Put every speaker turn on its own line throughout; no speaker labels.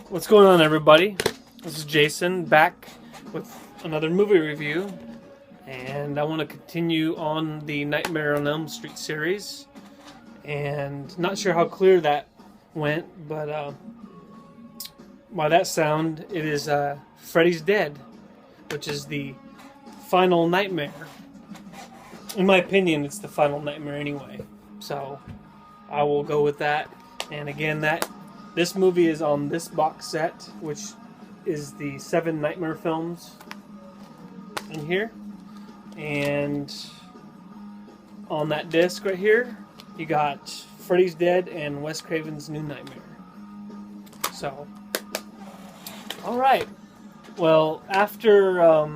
What's going on, everybody? This is Jason back with another movie review, and I want to continue on the Nightmare on Elm Street series. And not sure how clear that went, but by that sound, it is Freddy's Dead, which is the final nightmare. In my opinion, it's the final nightmare anyway. So I will go with that. And again, this movie is on this box set, which is the 7 Nightmare films in here. And on that disc right here, you got Freddy's Dead and Wes Craven's New Nightmare. So, alright. Well, after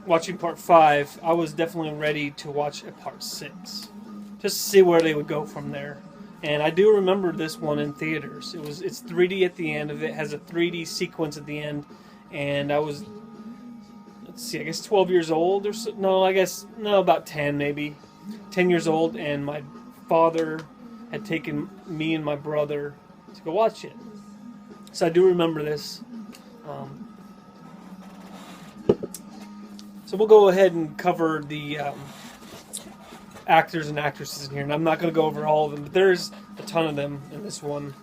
watching part 5, I was definitely ready to watch a part 6. Just to see where they would go from there. And I do remember this one in theaters. It's 3D at the end of it. Has a 3D sequence at the end. And I was, let's see, I guess 12 years old or so. No, about 10 maybe. 10 years old, and my father had taken me and my brother to go watch it. So I do remember this. So we'll go ahead and cover the actors and actresses in here, and I'm not going to go over all of them, but there's a ton of them in this one.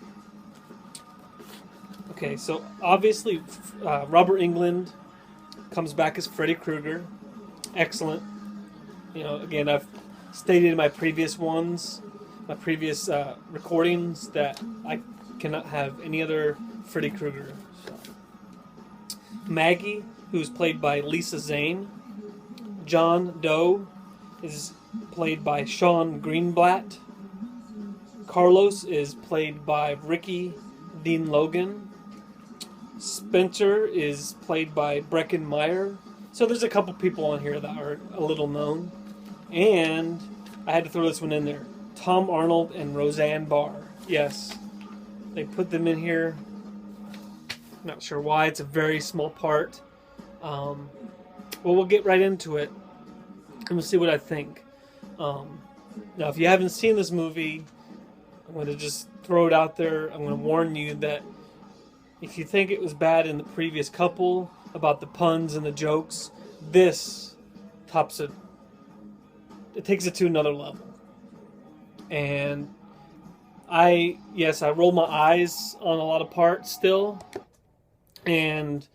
Okay, so obviously Robert Englund comes back as Freddy Krueger. Excellent. You know, again, I've stated in my previous recordings, that I cannot have any other Freddy Krueger. So. Maggie, who's played by Lisa Zane. John Doe is played by Sean Greenblatt. Carlos is played by Ricky Dean Logan. Spencer is played by Breckin Meyer. So there's a couple people on here that are a little known. And I had to throw this one in there. Tom Arnold and Roseanne Barr. Yes, they put them in here. Not sure why. It's a very small part. Well, we'll get right into it, and we'll see what I think. Now, if you haven't seen this movie, I'm going to just throw it out there. I'm going to warn you that if you think it was bad in the previous couple about the puns and the jokes, this tops it. It takes it to another level. And I roll my eyes on a lot of parts still. And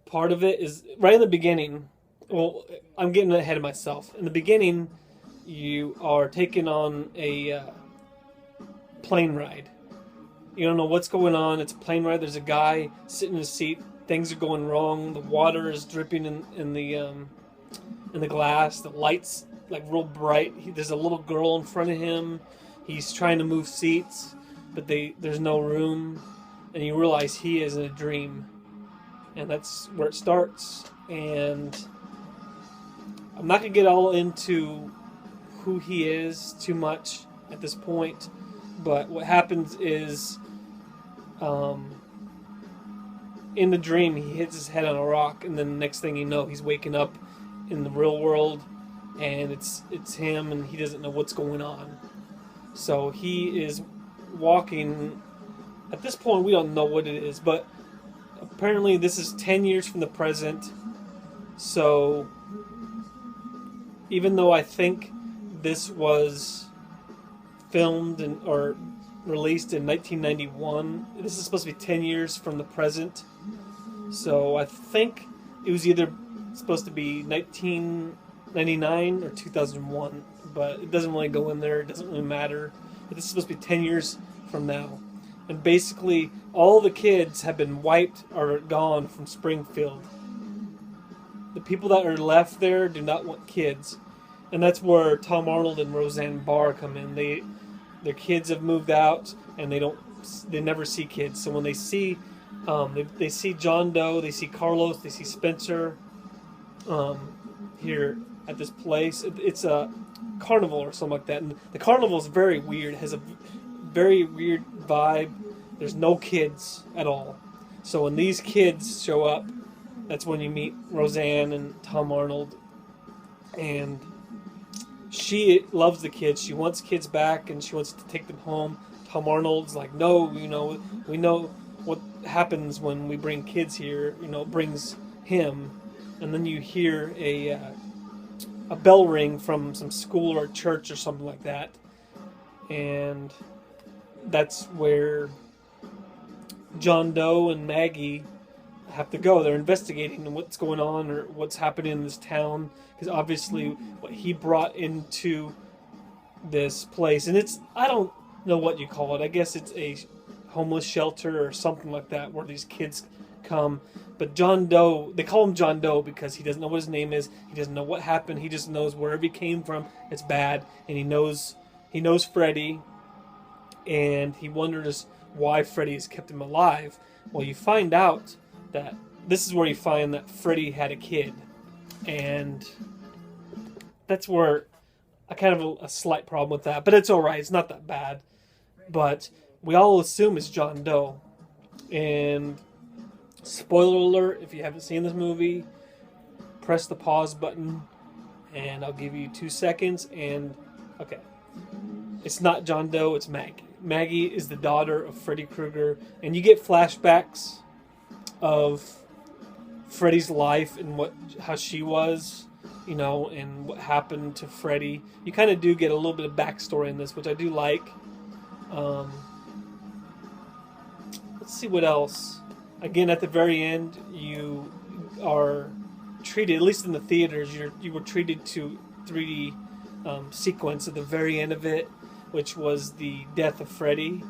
part of it is right in the beginning. Well, I'm getting ahead of myself. In the beginning, you are taken on a plane ride. You don't know what's going on. It's a plane ride. There's a guy sitting in a seat. Things are going wrong. The water is dripping in the glass. The lights like real bright. There's a little girl in front of him. He's trying to move seats, but there's no room, and you realize he is in a dream, and that's where it starts. And I'm not gonna get all into who he is too much at this point, but what happens is, in the dream, he hits his head on a rock, and then the next thing you know, he's waking up in the real world, and it's him, and he doesn't know what's going on. So he is walking. At this point, we don't know what it is, but apparently this is 10 years from the present. So even though I think this was filmed or released in 1991, this is supposed to be 10 years from the present. So I think it was either supposed to be 1999 or 2001, but it doesn't really go in there. It doesn't really matter. But this is supposed to be 10 years from now. And basically, all the kids have been wiped or gone from Springfield. The people that are left there do not want kids. And that's where Tom Arnold and Roseanne Barr come in. Their kids have moved out, and they never see kids. So when they see they see John Doe, they see Carlos, they see Spencer here at this place. It's a carnival or something like that. And the carnival is very weird. It has a very weird vibe. There's no kids at all. So when these kids show up, that's when you meet Roseanne and Tom Arnold. And she loves the kids. She wants kids back, and she wants to take them home. Tom Arnold's like, no, we know what happens when we bring kids here. It brings him, and then you hear a bell ring from some school or church or something like that, and that's where John Doe and Maggie have to go. They're investigating what's going on or what's happening in this town, because obviously what he brought into this place, and I don't know what you call it. I guess it's a homeless shelter or something like that, where these kids come. But John Doe, they call him John Doe because he doesn't know what his name is. He doesn't know what happened. He just knows wherever he came from, it's bad, and he knows Freddy, and he wonders why Freddy has kept him alive. Well, you find out that this is where you find that Freddy had a kid, and that's where I kind of a slight problem with that, but it's alright, it's not that bad. But we all assume it's John Doe, and spoiler alert, if you haven't seen this movie, press the pause button, and I'll give you 2 seconds, and okay. It's not John Doe, it's Maggie. Maggie is the daughter of Freddy Krueger, and you get flashbacks of Freddy's life and how she was, and what happened to Freddy. You kind of do get a little bit of backstory in this, which I do like. Let's see what else. Again, at the very end, you are treated, at least in the theaters, you were treated to 3D sequence at the very end of it, which was the death of Freddy.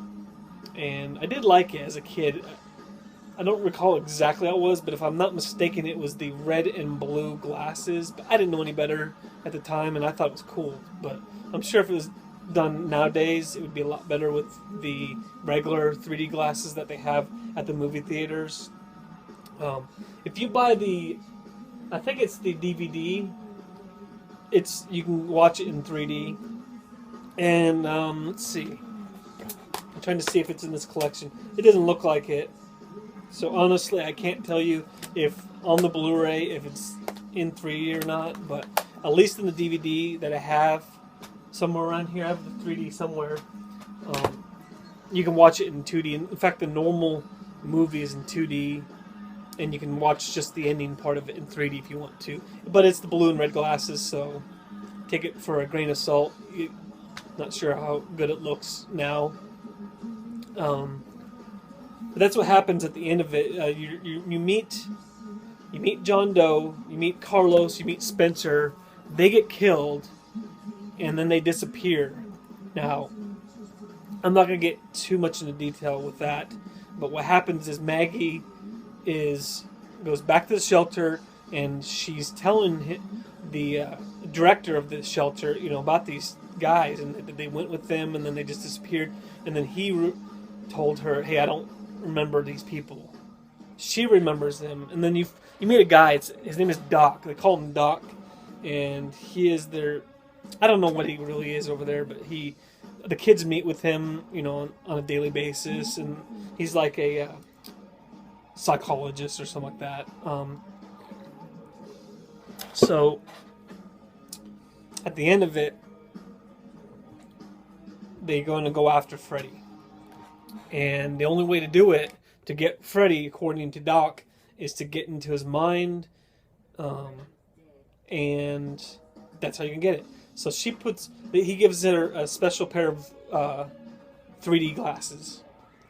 And I did like it as a kid. I don't recall exactly how it was, but if I'm not mistaken, it was the red and blue glasses. But I didn't know any better at the time, and I thought it was cool. But I'm sure if it was done nowadays, it would be a lot better with the regular 3D glasses that they have at the movie theaters. If you buy I think it's the DVD, you can watch it in 3D. And let's see. I'm trying to see if it's in this collection. It doesn't look like it. So honestly, I can't tell you if on the Blu-ray if it's in 3D or not, but at least in the DVD that I have somewhere around here, I have the 3D somewhere. You can watch it in 2D. In fact, the normal movie is in 2D, and you can watch just the ending part of it in 3D if you want to. But it's the blue and red glasses, so take it for a grain of salt. Not sure how good it looks now. But that's what happens at the end of it. You meet John Doe, you meet Carlos, you meet Spencer. They get killed, and then they disappear. Now, I'm not going to get too much into detail with that, but what happens is Maggie goes back to the shelter, and she's telling the director of the shelter, about these guys, and they went with them, and then they just disappeared. And then he told her, "Hey, I don't remember these people." She remembers them, and then you meet a guy. His name is Doc. They call him Doc, and he is their. I don't know what he really is over there, but the kids meet with him, on a daily basis, and he's like a psychologist or something like that. So at the end of it, they're going to go after Freddy. And the only way to do it, to get Freddy, according to Doc, is to get into his mind. And that's how you can get it. So he gives her a special pair of 3D glasses.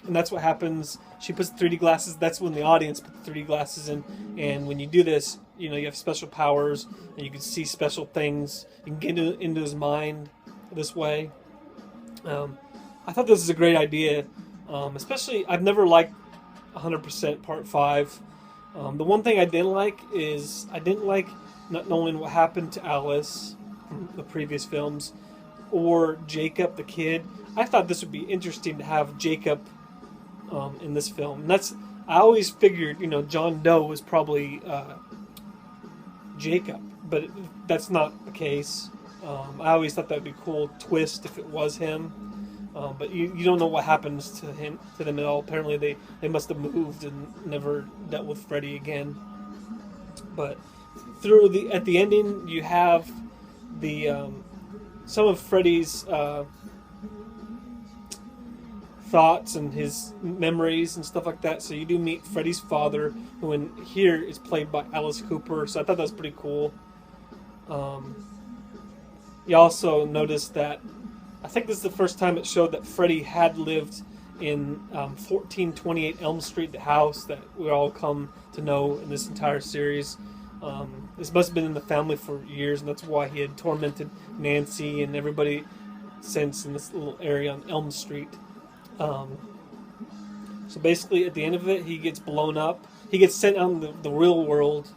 And that's what happens. She puts 3D glasses. That's when the audience puts 3D glasses in. And when you do this, you have special powers. And you can see special things. You can get into his mind this way. I thought this was a great idea. Especially, I've never liked 100% Part 5. The one thing I didn't like is I didn't like not knowing what happened to Alice from the previous films, or Jacob the kid. I thought this would be interesting to have Jacob in this film. And I always figured, John Doe was probably Jacob, but that's not the case. I always thought that would be a cool twist if it was him. But you don't know what happens to them at all. Apparently they must have moved and never dealt with Freddy again. But at the ending, you have some of Freddy's thoughts and his memories and stuff like that. So you do meet Freddy's father, who in here is played by Alice Cooper. So I thought that was pretty cool. You also notice that I think this is the first time it showed that Freddy had lived in 1428 Elm Street, the house that we all come to know in this entire series. This must have been in the family for years, and that's why he had tormented Nancy and everybody since in this little area on Elm Street. So basically, at the end of it, he gets blown up. He gets sent out in the real world.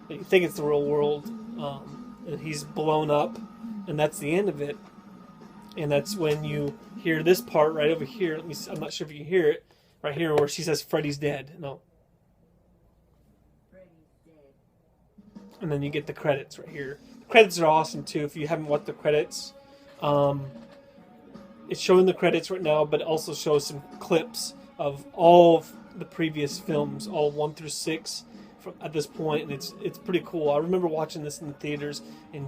You think it's the real world, and he's blown up, and that's the end of it. And that's when you hear this part right over here. Let me see, I'm not sure if you can hear it right here, where she says Freddy's dead. No. Freddy's dead. And then you get the credits right here. The credits are awesome too. If you haven't watched the credits, it's showing the credits right now, but it also shows some clips of all of the previous films, all 1 through 6 at this point, and it's pretty cool. I remember watching this in the theaters, and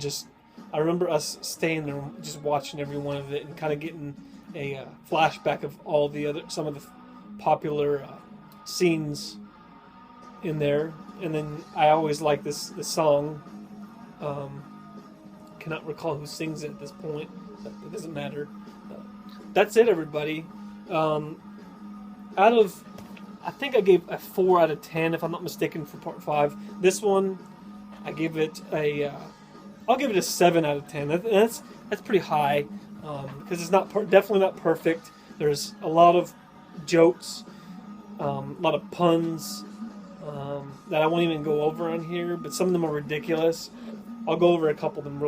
I remember us staying there just watching every one of it and kind of getting a flashback of some of the popular scenes in there. And then I always like this song. Cannot recall who sings it at this point, but it doesn't matter. That's it, everybody. I think I gave a 4 out of 10, if I'm not mistaken, for part 5. This one, I give it I'll give it a 7 out of 10. That's pretty high, because it's definitely not perfect. There's a lot of jokes, a lot of puns that I won't even go over on here, but some of them are ridiculous. I'll go over a couple of them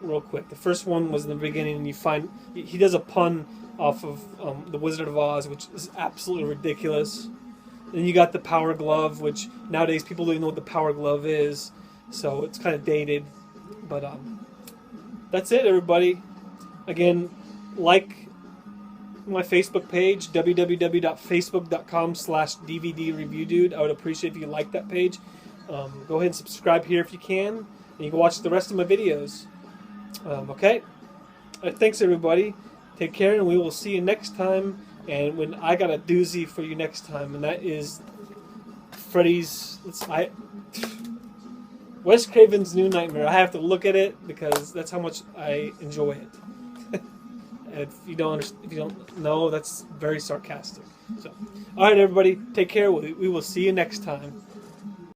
real quick. The first one was in the beginning, and you find he does a pun off of The Wizard of Oz, which is absolutely ridiculous. Then you got the Power Glove, which nowadays people don't even know what the Power Glove is, so it's kind of dated. But that's it, everybody. Again, like my Facebook page, www.facebook.com/DVDReviewDude. I would appreciate if you like that page. Go ahead and subscribe here if you can, and you can watch the rest of my videos. Okay? Thanks, everybody. Take care, and we will see you next time. And when I got a doozy for you next time, and that is Freddy's... Wes Craven's New Nightmare. I have to look at it because that's how much I enjoy it. If you don't know, that's very sarcastic. So, all right, everybody, take care. We will see you next time.